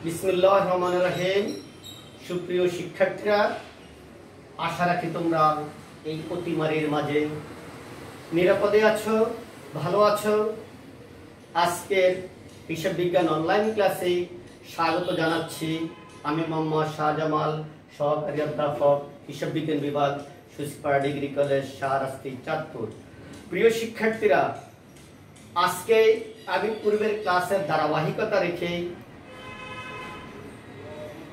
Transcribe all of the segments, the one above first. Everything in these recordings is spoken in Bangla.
বিসমিল্লাহির রহমানির রহিম। সুপ্রিয় শিক্ষার্থীরা, আশা রাখি তোমরা এই অতিমারীর মাঝে নিরাপদে আছো, ভালো আছো। আজকের হিসাব বিজ্ঞান অনলাইন ক্লাসে স্বাগত জানাচ্ছি। আমি মোহাম্মদ শাহজামাল, সহকারী অধ্যাপক, হিসাব বিজ্ঞান বিভাগ, সুচিপাড়া ডিগ্রি কলেজ, শাহরাস্তি, চাঁদপুর। প্রিয় শিক্ষার্থীরা, আজকে আমি পূর্বের ক্লাসের ধারাবাহিকতা রেখে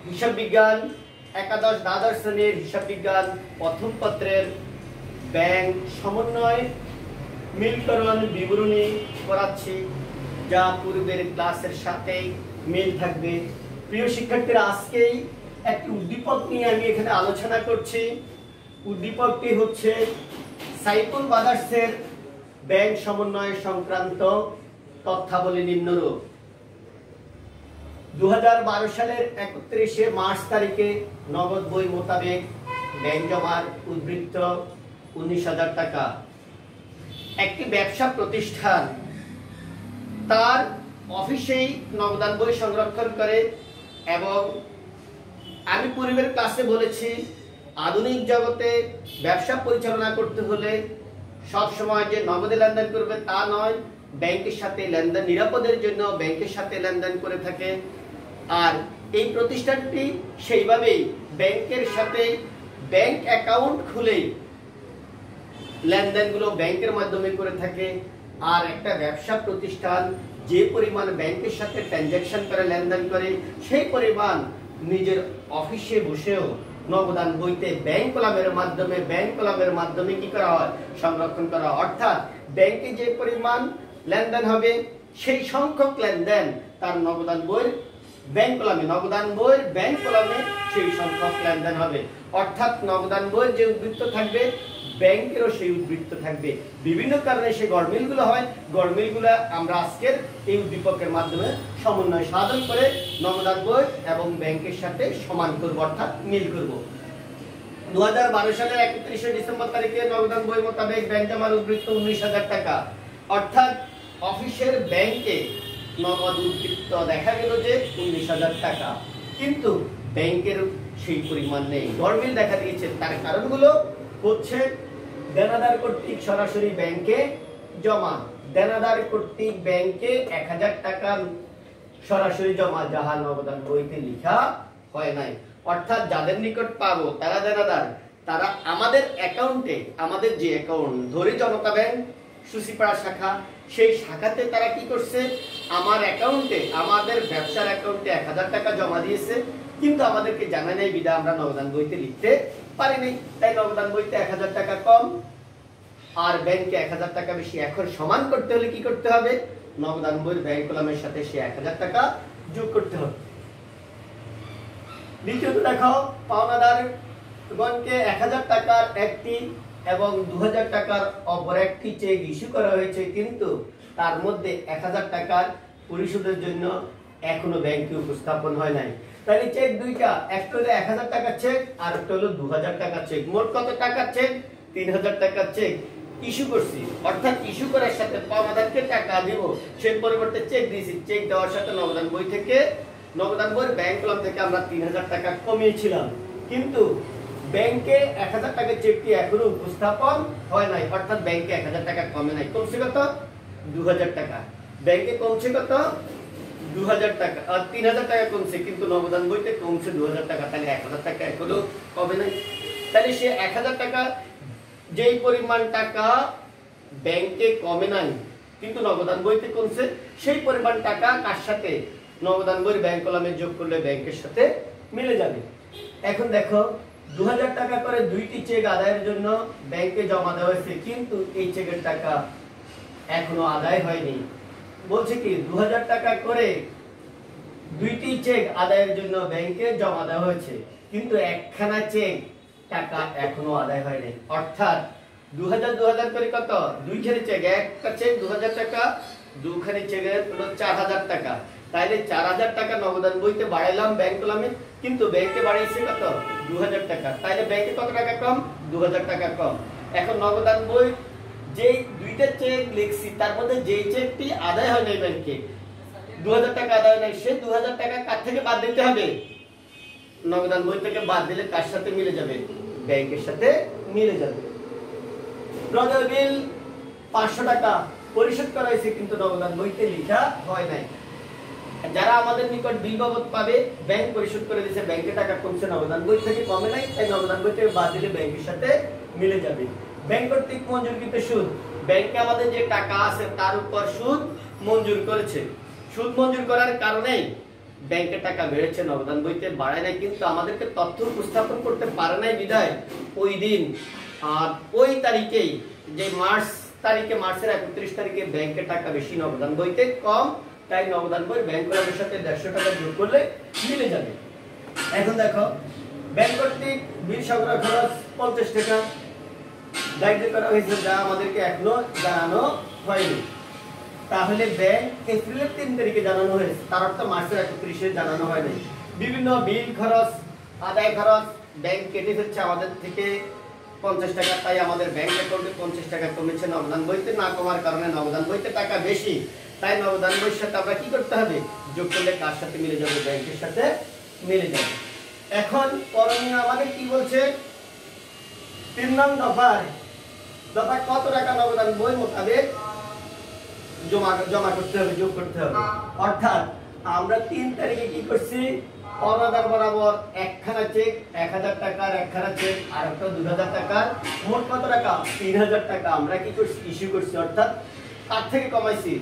হিসাব বিজ্ঞান একাদশ দ্বাদশ শ্রেণীর হিসাব বিজ্ঞান প্রথম পত্রের ব্যাংক সমন্বয় মিলকরণ বিবরণী করাচ্ছি, যা পূর্বের ক্লাসের সাথে মিল থাকবে। প্রিয় শিক্ষার্থীরা, আজকেই একটি উদ্দীপক নিয়ে আমি এখানে আলোচনা করছি। উদ্দীপকটি হচ্ছে সাইফুল ব্রাদার্সের ব্যাংক সমন্বয় সংক্রান্ত তথ্যাবলী নিম্নরূপ। 2012 সালের 31শে মার্চ তারিখে নগদ বই মোতাবেক ব্যাংক জমার উদ্বৃত্ত 19,000 টাকা। একটি ব্যবসা প্রতিষ্ঠান তার অফিসেই নগদান বই সংরক্ষণ করে এবং আমি পূর্বের ক্লাসে বলেছি, আধুনিক জগতে ব্যবসা পরিচালনা করতে হলে সব সময় যে নগদে লেনদেন করবে তা নয়, ব্যাংকের সাথে লেনদেন, নিরাপদের জন্য ব্যাংকের সাথে লেনদেন করে থাকে। আর এই প্রতিষ্ঠানটি সেইভাবেই ব্যাংকের সাথে ব্যাংক অ্যাকাউন্ট খুলে লেনদেনগুলো ব্যাংকের মাধ্যমে করে থাকে। আর একটা ব্যবসা প্রতিষ্ঠান যে পরিমাণ ব্যাংকের সাথে ট্রানজাকশন করে, লেনদেন করে, সেই পরিমাণ নিজের অফিসে বসেও নগদান বইতে ব্যাংক কলামের মাধ্যমে কি করা হয়? সংরক্ষণ করা হয়। অর্থাৎ ব্যাংকে যে পরিমাণ লেনদেন হবে সেই সংখ্যক লেনদেন তার নগদান বইয়ের ব্যাংক কলামে সেই সংখ্যক লেনদেন হবে। অর্থাৎ নগদান বইয়ের যে উদ্বৃত্ত থাকবে, ব্যাংকেরও সেই উদ্বৃত্ত থাকবে। বিভিন্ন কারণে সেই গড়মিলগুলো হয়। গড়মিলগুলো আমরা আজকের এই উদ্দীপকের মাধ্যমে সমন্বয় সাধন করে নগদান বই এবং ব্যাংকের সাথে সমান করব, অর্থাৎ মিল করব। 2012 সালের 31শে ডিসেম্বর তারিখে নগদান বই মোতাবেক ব্যাংক জমার উদ্বৃত্ত 19,000 টাকা। অর্থাৎ অফিসের ব্যাংকে নগদ উদ্বৃত্ত দেখা গেল যে 19,000 টাকা, কিন্তু ব্যাংকের সেই পরিমাণ নেই, গড়মিল দেখা দিয়েছে। তার কারণগুলো হচ্ছে দেনাদার কর্তৃক সরাসরি ব্যাংকে জমা, দেনাদার কর্তৃক ব্যাংকে 1,000 টাকা সরাসরি জমা, যাহা নগদান বইতে লেখা হয় নাই। অর্থাৎ যাদের নিকট পাবো তারা দেনাদার, তারা আমাদের অ্যাকাউন্টে, আমাদের যে অ্যাকাউন্ট ধরে জনতা ব্যাংক সুচিপাড়া শাখা, সেই শাখাতে তারা কি করছে? আমার অ্যাকাউন্টে, আমাদের ব্যবসার অ্যাকাউন্টে 1,000 টাকা জমা দিয়েছে, কিন্তু আমাদেরকে জানা নেই বিধা আমরা নগদান বইতে লিখতে পারিনি। তাই নগদান বইতে 1,000 টাকা কম আর ব্যাংকে 1,000 টাকা বেশি। এখন সমান করতে হলে কি করতে হবে? নগদান বইয়ের ব্যাংক কলামের সাথে সে 1,000 টাকা যোগ করতে হবে। দ্বিতীয়ত দেখো, পাওনাদার গণকে 1,000 টাকার একটি এবং 2,000 টাকার অপর একটি চেক ইস্যু করা হয়েছে, কিন্তু তার মধ্যে 1,000 টাকার পরিশোধের জন্য এখনো ব্যাংকে উপস্থাপন হয় নাই। তাহলে চেক দুইটা, একটা হলো 1,000 টাকার চেক আর একটা হলো 2,000 টাকার চেক। মোট কত টাকার চেক? 3,000 টাকার চেক ইস্যু করছি। অর্থাৎ ইস্যু করার সাথে পাওনাদারকে টাকা দিব, সেই পরিবর্তে চেক দিয়েছি। চেক দেওয়ার সাথে নগদান বই থেকে, নগদান বইয়ের ব্যাংক কলাম থেকে আমরা 3,000 টাকা কমিয়েছিলাম, কিন্তু ব্যাংকে 1,000 টাকার চেকটি এখনো উপস্থাপন হয় নাই। অর্থাৎ ব্যাংকে 1,000 টাকা কমে নাই, কমছে কত? 2,000 টাকা। ব্যাংকে কমছে কত? 2,000 টাকা। আর 3,000 টাকা কমছে, কিন্তু নগদান বইতে কমছে 2,000 টাকা। তাহলে 1,000 টাকা এখনো কমে নাই। তাহলে সে 1,000 টাকা, যেই পরিমাণ টাকা ব্যাংকে কমে নাই কিন্তু নগদান বইতে কমছে, সেই পরিমাণ টাকা কার সাথে? নগদান বইয়ের ব্যাংক কলামে যোগ করলে ব্যাংকের সাথে মিলে যাবে। এখন দেখো, 2,000 টাকা করে দুইটি চেক আদায়ের জন্য ব্যাংকে জমা দেওয়া হয়েছে, কিন্তু এই চেকের টাকা এখনো আদায় হয়নি। বলছে কি, 2,000 টাকা করে দুইটি চেক আদায়ের জন্য ব্যাংকে জমা দেওয়া হয়েছে, কিন্তু একখানা চেক টাকা এখনো আদায় হয়নি। অর্থাৎ 2,000 করে কত? দুইখানে চেক, একটা চেক 2,000 টাকা, দুখানে চেকের হলো 4,000 টাকা। তাইলে 4,000 টাকা নগদান বইতে বাড়াইলাম ব্যাংক কলামে, কিন্তু ব্যাংকে বাড়াইছে কত? 2,000 টাকা। তাইলে ব্যাংকে কত টাকা কম? 2,000 টাকা কম। এখন নগদান বই যে দুইটা চেক লিখছি, তার মধ্যে যেই চেকটি আদায় হয় নাই ব্যাংকে, 2000 টাকা আদায় নাই, সে 2000 টাকা কার থেকে বাদ দিতে হবে? নগদান বই থেকে বাদ দিলে কার সাথে মিলে যাবে? ব্যাংকের সাথে মিলে যাবে। নগদ বিল 500 টাকা পরিশোধ করা হয়েছে, কিন্তু নগদান বইতে লেখা হয় নাই। যারা আমাদের নিকট বিল বাবদ পাবে, ব্যাংক পরিশোধ করে দিয়েছে, ব্যাংকে টাকা কমছে, নগদান বই থেকে কমে নাই, তাই নগদান বই থেকে বাদ দিলে ব্যাংকের সাথে মিলে যাবে। ব্যাংক কর্তৃক মঞ্জুরকৃত সুদ, ব্যাংকে আমাদের যে টাকা আছে তার উপর সুদ মঞ্জুর করেছে। সুদ মঞ্জুর করার কারণে ব্যাংকে টাকা বেড়েছে, নগদান বইতে বাড়ায় নাই, কিন্তু আমাদেরকে তথ্য উপস্থাপন করতে পারে নাই বিধায় ওই দিন আর ওই তারিখেই, যে মার্চের 31 তারিখে ব্যাংকে টাকা বেশি, নগদান বইতে কম, তাই নগদান বই ব্যাংক কলামের সাথে 150 টাকা যোগ করলে মিলে যাবে। এখন দেখো, ব্যাংক কর্তৃক বিল সংগ্রহ খরচ 50 টাকা দায়িত্ব করা হয়েছে, যা আমাদেরকে এখনো জানানো হয়নি। তাহলে ব্যাংক এপ্রিলের 3 তারিখে জানানো হয়েছে, তার অর্থ মার্চের 31-এ জানানো হয়নি। বিভিন্ন বিল খরচ, আদায় খরচ ব্যাংক কেটে ফেলছে আমাদের থেকে 50 টাকা, তাই আমাদের ব্যাংক অ্যাকাউন্টে 50 টাকা কমেছে। নগদান বইতে না কমার কারণে নগদান বইতে টাকা বেশি, তাই নগদান বইয়ের সাথে আমরা কি করতে হবে? যোগ করলে কার সাথে মিলে যাবে? ব্যাংকের সাথে মিলে যাবে। এখন করণীয় আমাদের কি বলছে? 3 নং দফা কত টাকা নগদান বই মোতাবেক জমা করতে হবে, যোগ করতে হবে। অর্থাৎ আমরা 3 তারিখে কি করছি? অনাদার বরাবর একখানা চেক 1000 টাকার, একখানা চেক আর একটা 2000 টাকার, মোট কত টাকা? 3000 টাকা আমরা কি করছি? ইস্যু করছি। অর্থাৎ কার থেকে কমাইছি?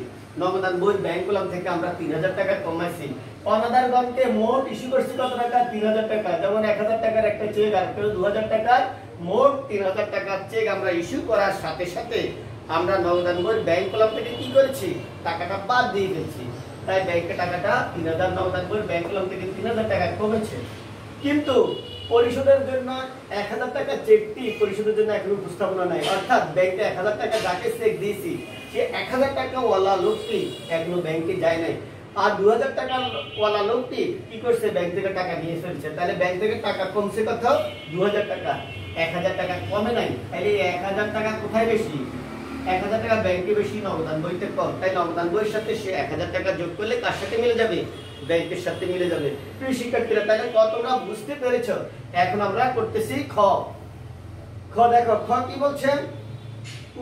নগদান বই ব্যাংক কলাম থেকে আমরা 3000 টাকা কমাইছি। অনাদার গণকে মোট ইস্যু করছি কত টাকা? 3000 টাকা। যেমন 1000 টাকার একটা চেক আর একটা 2000 টাকার, মোট 3000 টাকার চেক আমরা ইস্যু করার সাথে সাথে আমরা নগদান বই ব্যাংক কলাম থেকে কি করেছি? টাকাটা বাদ দিয়ে ফেলছি, তাই ব্যাংকের টাকাটা 3000, নগদান বই ব্যাংক কলাম থেকে 3000 টাকা কমেছে। কিন্তু পরিশোধের জন্য 1000 টাকা চেকটি পরিশোধের জন্য এখনো উপস্থাপনা নাই। অর্থাৎ ব্যাংকে 1000 টাকা যাকে চেক দিয়েছি, সে 1000 টাকা ওয়ালা লোকটি এখনো ব্যাংকে যায় নাই, আর 2000 টাকা ওয়ালা লোকটি কি করছে? ব্যাংক থেকে টাকা নিয়ে ফেলছে। তাহলে ব্যাংক থেকে টাকা কমছে কত? 2000 টাকা। 1000 টাকা কমে নাই, তাহলে 1000 টাকা কোথায় বেশি? 1000 টাকা ব্যাংকে বেশি, নগদান বইতে কম, তাই নগদান বইয়ের সাথে সে 1000 টাকা যোগ করলে কার সাথে মিলে যাবে? ব্যাংকের সাথে মিলে যাবে। প্রিয় শিক্ষার্থীরা, তাহলে তোমরা বুঝতে পেরেছো? এখন আমরা করতেছি খ। দেখো, খ কি বলছে?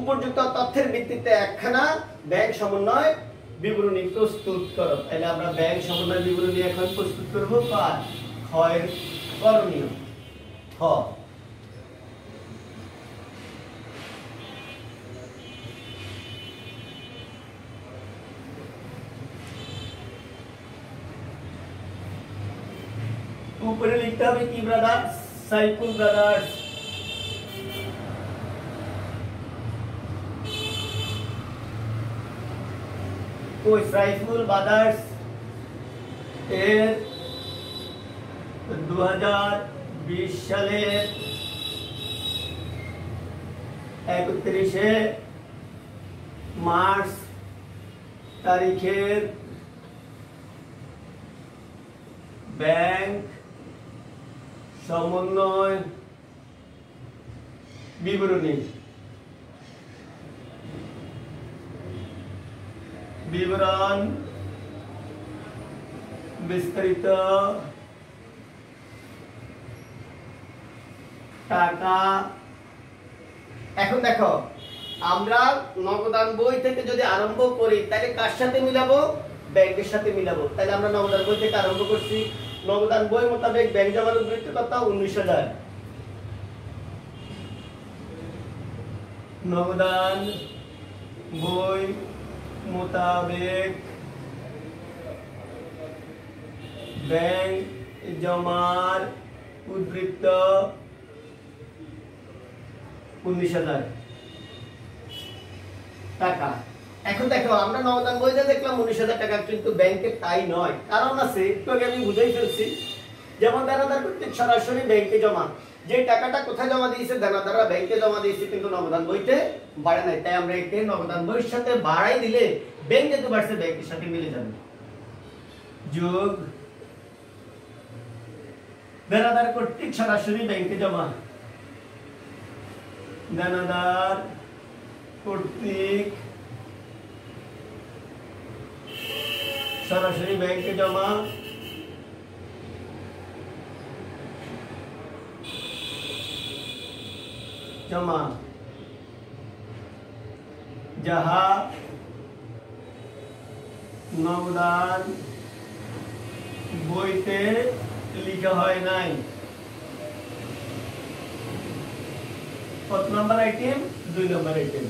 উপযুক্ত তথ্যের ভিত্তিতে একখানা ব্যাংক সমন্বয় বিবরণী প্রস্তুত করো। তাহলে আমরা ব্যাংক সমন্বয় বিবরণী এখন প্রস্তুত করব। কার? খ এর করণীয়। খ, উপরে লিখতে হবে কি ব্রাদার্স? সাইফুল ব্রাদার্স। ওই সাইফুল ব্রাদার্স এর 2020 সালের 31শে মার্চ তারিখের ব্যাংক সমন্বয় বিবরণী বিবরণ বিস্তারিত টাকা। এখন দেখো, আমরা নগদান বই থেকে যদি আরম্ভ করি তাহলে কার সাথে মিলাবো? ব্যাংকের সাথে মিলাবো। তাহলে আমরা নগদান বই থেকে আরম্ভ করছি। নগদান বই মোতাবেক ব্যাংক জমার উদ্বৃত্ত কত? 19,000। নগদান বই মোতাবেক ব্যাংক জমার উদ্বৃত্ত 19,000 টাকা। এখন দেখো, আমরা নগদান বইতে দেখলাম 19,000 টাকা, কিন্তু ব্যাংকে তাই নয়। কারণ আছে, একটু আগে আমি বুঝাই ফেলছি। যেমন দেনাদার কর্তৃক সরাসরি ব্যাংকে জমা, যে টাকাটা কোথায় জমা দিয়েছে? দেনাদাররা ব্যাংকে জমা দিয়েছে, কিন্তু নগদান বইতে বাড়ে নাই, তাই আমরা একে নগদান বইয়ের সাথে বাড়াই দিলে ব্যাংক যেহেতু বাড়ছে ব্যাংকের সাথে মিলে যাবে। যোগ দেনাদার কর্তৃক সরাসরি ব্যাংকে জমা, দেনাদার কর্তৃক সরাসরি ব্যাংকে জমা জমা যাহা নগদান বইতে লিখা হয় নাই। কত নম্বর আইটেম? 2 নম্বর আইটেম।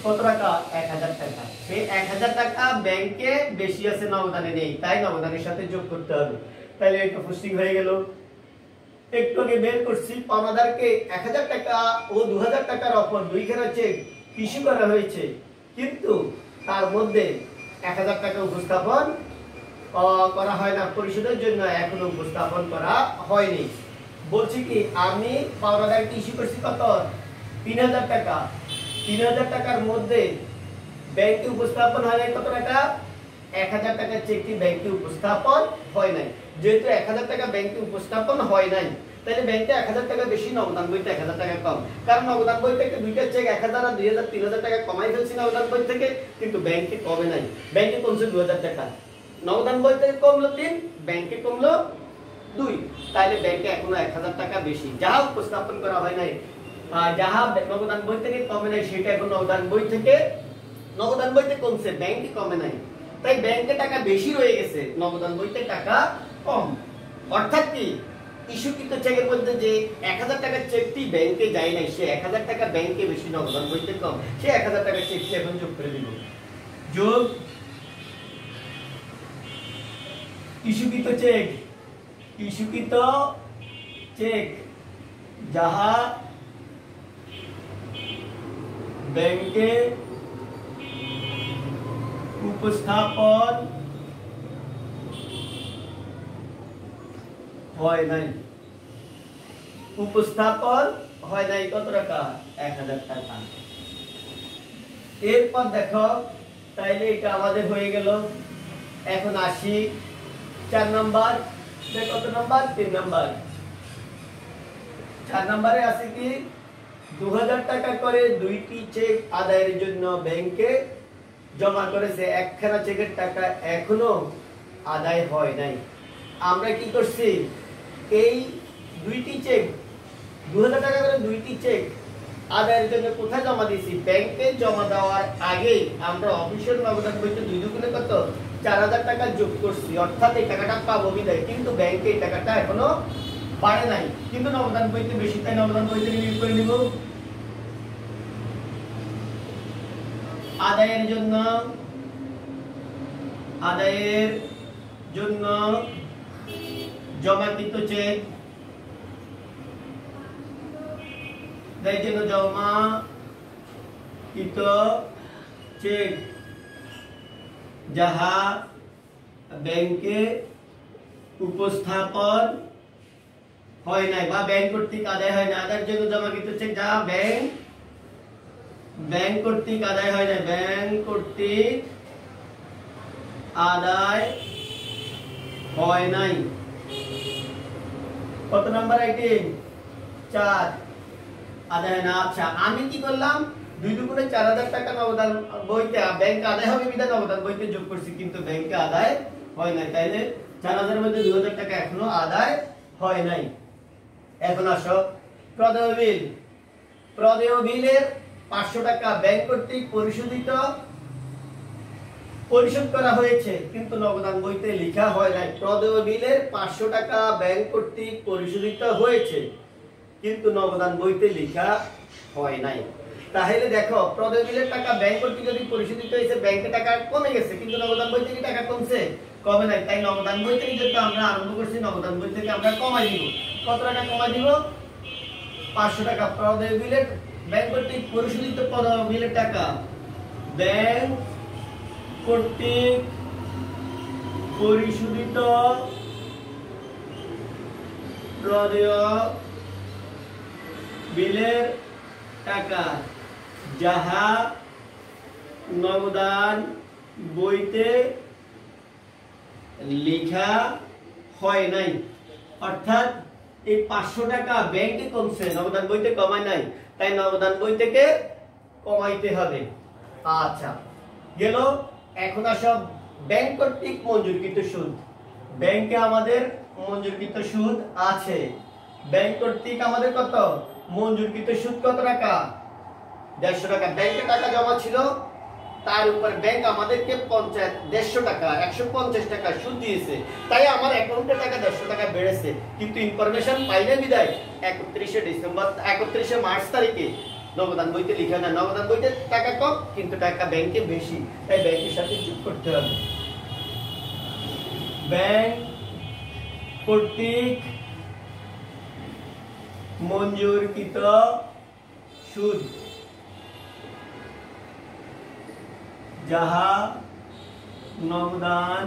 কত টাকা? 1000 টাকা। এই 1000 টাকা ব্যাংকে বেশি আছে, নগদানে নেই, তাই নগদানের সাথে যোগ করতে হবে। তাহলে এটা পুষ্টি হয়ে গেল। একটু আগে বের করছি পাওনাদারকে 1000 টাকা ও 2000 টাকার অফার দুইখানা চেক ইস্যু করা হয়েছে, কিন্তু তার মধ্যে 1000 টাকা উপস্থাপন করা হয় না, পরিশোধের জন্য এখনো উপস্থাপন করা হয়নি। বলছি কি আমি পাওনাদারকে ইস্যু করছি কত? 3000 টাকা। 3000 টাকার মধ্যে ব্যাংকে উপস্থাপন হয় নাই কত টাকা? 1000 টাকার চেকটি ব্যাংকে উপস্থাপন হয় নাই। যেহেতু 1000 টাকা ব্যাংকে উপস্থাপন হয় নাই, তাহলে ব্যাংকে 1000 টাকা বেশি, নগদান বইতে 1000 টাকা কম। কারণ নগদান বই থেকে দুইটা চেক 1000 আর 2000 3000 টাকা কমাই ফেলছি নগদান বই থেকে, কিন্তু ব্যাংকে কমে নাই। ব্যাংকে কমছে 2000 টাকা, নগদান বই থেকে কমলো 3, ব্যাংকে কমলো 2। তাহলে ব্যাংকে এখনো 1000 টাকা বেশি, যাহা উপস্থাপন করা হয় নাই, যাহা নগদান বই থেকে কমে নাই, সেটা এখন নগদান বই থেকে কমছে, ব্যাংকে কমে নাই। তাই ব্যাংকে টাকা বেশি রয়ে গেছে, নগদান বইতে টাকা কম। অর্থাৎ কি ইস্যুকৃত চেকের মধ্যে যে 1000 টাকার চেকটি ব্যাংকে যায় নাই, সে 1000 টাকা ব্যাংকে বেশি, নগদান বইতে কম, সে 1000 টাকার চেকটি এখন যোগ করে দিব। যোগ ইস্যুকৃত চেক যাহা ব্যাংকে উপস্থাপন হয় নাই। কত টাকা? 1000 টাকা। এরপর দেখো, তাইলে এটা আমাদের হয়ে গেল। এখন আসি 4 নাম্বার। কত নাম্বার? 3 নাম্বার। 4 নম্বরে আছে কি 2000 টাকা করে দুইটি চেক আদায়ের জন্য ব্যাংকে জমা করেছে, একখানা চেকের টাকা এখনো আদায় হয় নাই। আমরা কি করছি? এই দুইটি চেক 2000 টাকা করে দুইটি চেক আদায়ের জন্য কোথায় জমা দিয়েছি? ব্যাংকে জমা দেওয়ার আগে আমরা অফিসিয়াল নগদান বইতে 2 দুগুণে কত 4000 টাকা যোগ করছি, অর্থাৎ এই টাকাটা পাবো বিদায়, কিন্তু ব্যাংকে এই টাকাটা এখনো পারে নাই, কিন্তু নগদান বইতে বেশি, তাই নগদান বইতে নিয়োগ করে নিব। আদায়ের জন্য জমাকৃত চেক, এই জন্য জমাকৃত চেক যাহা ব্যাংকে উপস্থাপন হয় নাই বা ব্যাংক কর্তৃক আদায় হয় না, আদায়ের জন্য জমাকৃত চেক যাহা ব্যাংক কর্তৃক আদায় হয় না, ব্যাংক কর্তৃক আদায় হয় নাই। কত নাম্বার আইটেম? 4। আদায় না। আচ্ছা, আমি কি করলাম? 2 দুগুণে 4000 টাকা নগদান বইতে ব্যাংক আদায় হবে বিধায় নগদান বইতে যোগ করছি, কিন্তু ব্যাংকে আদায় হয় নাই। তাইলে 4000 এর মধ্যে 2000 টাকা এখনো আদায় হয় নাই। এখন আসো প্রদেয় বিল। প্রদেয় বিলের 500 টাকা ব্যাংক কর্তৃক পরিশোধ করা হয়েছে, কিন্তু নগদান বইতে লেখা হয় নাই। প্রদেয় বিলের 500 টাকা ব্যাংক কর্তৃক পরিশোধিত হয়েছে, কিন্তু নগদান বইতে লেখা হয় নাই। তাহলে দেখো, প্রদেয় বিলের টাকা ব্যাংক কর্তৃক যদি পরিশোধিত হয়েছে, ব্যাংকে টাকা কমে গেছে, কিন্তু নগদান বই থেকে টাকা কমছে, কমে নাই। তাই নগদান বই থেকে যেটা আমরা আরম্ভ করছি, নগদান বই থেকে আমরা কমাই দিব। কত টাকা কমাই দিব? 500 টাকা। প্রদেয় বিলের ব্যাংক কর্তৃক পরিশোধিত প্রদেয় বিলের টাকা, ব্যাংক কর্তৃক পরিশোধিত প্রদেয় বিলের টাকা যাহা নগদান বইতে লেখা হয় নাই। অর্থাৎ এই 500 টাকা ব্যাংকে কমছে, নগদান বইতে কমায় নাই, তাই নগদান বই থেকে কমাইতে হবে। আচ্ছা, গেল। এখন আসো ব্যাংক কর্তৃক মঞ্জুরকৃত সুদ। ব্যাংকে আমাদের মঞ্জুরকৃত সুদ আছে। ব্যাংক কর্তৃক আমাদের কত মঞ্জুরকৃত সুদ? কত টাকা? 150 টাকা। ব্যাংকে টাকা জমা ছিল, তার উপর ব্যাংক আমাদেরকে 150 টাকা 150 টাকা সুদ দিয়েছে, তাই আমার অ্যাকাউন্টে টাকা 150 টাকা বেড়েছে। কিন্তু ইনফরমেশন পাইলে বিদায় 31 মার্চ তারিখে নগদান বইতে লিখে না, নগদান বইতে টাকা কম কিন্তু টাকা ব্যাংকে বেশি, তাই ব্যাংকের সাথে যোগ করতে হবে। ব্যাংক কর্তৃক মঞ্জুরকৃত সুদ যাহা নগদান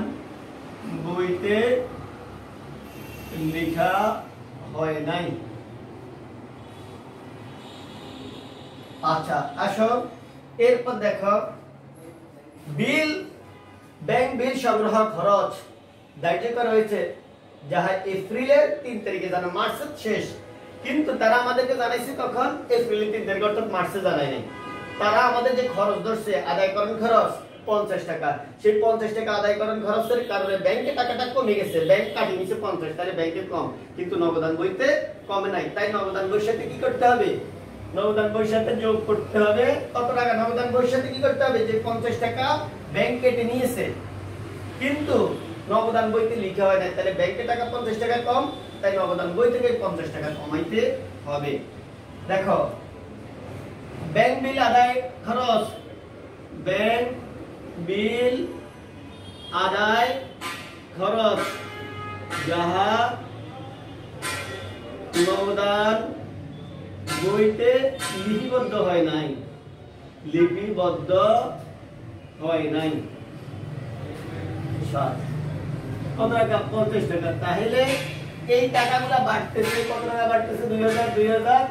বইতে লেখা হয় নাই। আচ্ছা আসো এরপর দেখো বিল, ব্যাংক বিল সংগ্রহ খরচ ধার্য করা হয়েছে যাহা এপ্রিলের 3 তারিখে জানা, মার্চের শেষ, কিন্তু তারা আমাদেরকে জানাইছে কখন? এপ্রিলের 3 তারিখ, অর্থাৎ মার্চে জানায় নাই। তারা আমাদের যে খরচ ধরছে আদায়করণ খরচ 50 টাকা, সেই 50 টাকা আদায়করণ খরচের কারণে ব্যাংকে টাকাটা কমে গেছে, ব্যাংক কাটি নিছে 50, তাহলে ব্যাংকে কম, কিন্তু নগদান বইতে কমে নাই। তাই নগদান বইয়ের সাথে কি করতে হবে? নগদান বইয়ের সাথে যোগ করতে হবে। কত টাকা? নগদান বইয়ের সাথে কি করতে হবে? যে 50 টাকা ব্যাংক কেটে নিয়েছে কিন্তু নগদান বইতে লিখা হয় না, তাহলে ব্যাংকে টাকা 50 টাকা কম, তাই নগদান বই থেকে 50 টাকা কমাইতে হবে। দেখো ব্যাংক বিল আদায় খরচ, ব্যাংক বিল আদায় খরচ যাহা নগদান বইতে লিপিবদ্ধ হয় নাই, লিপিবদ্ধ হয় নাই। কত টাকা? 50 টাকা। তাহলে এই টাকাগুলো বাড়তেছে, কত টাকা বাড়তেছে? 2000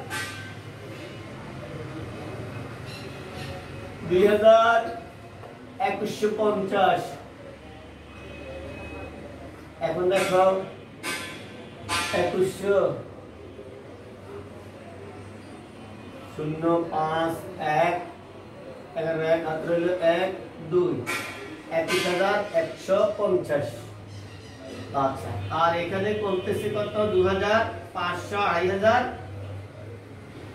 2150। এখন দেখো 2100 05 1 11 1 18 1 2 21,150। আচ্ছা, আর এখানে করতেছে কত? 2000 500 2500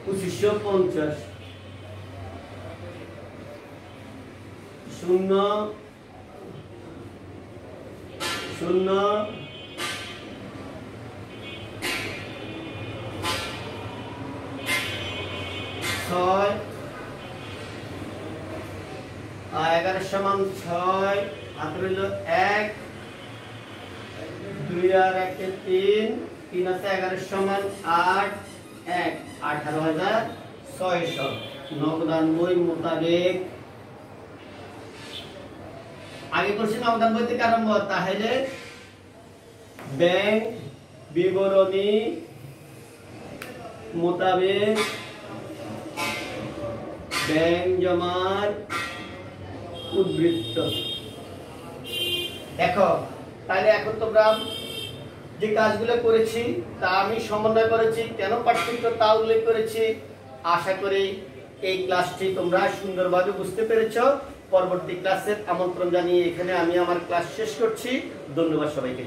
2550 শূন্য শূন্য 6 11 সমান 6 18 1 2 আর 1 3 3 আছে 11 সমান 8 1 18,600। নগদান বই মোতাবেক আগে করছি নগদান বই থেকে আরম্ভ, তাহলে ব্যাংক বিবরণী মোতাবেক ব্যাংক জমার উদ্বৃত্ত। দেখো তাহলে এখন তোমরা যে কাজগুলো করেছি তা আমি সমন্বয় করেছি, কেন পার্থক্য তা উল্লেখ করেছি। আশা করি এই ক্লাসটি তোমরা সুন্দরভাবে বুঝতে পেরেছো। পরবর্তী ক্লাসের আমন্ত্রণ জানিয়ে এখানে আমি আমার ক্লাস শেষ করছি। ধন্যবাদ সবাইকে।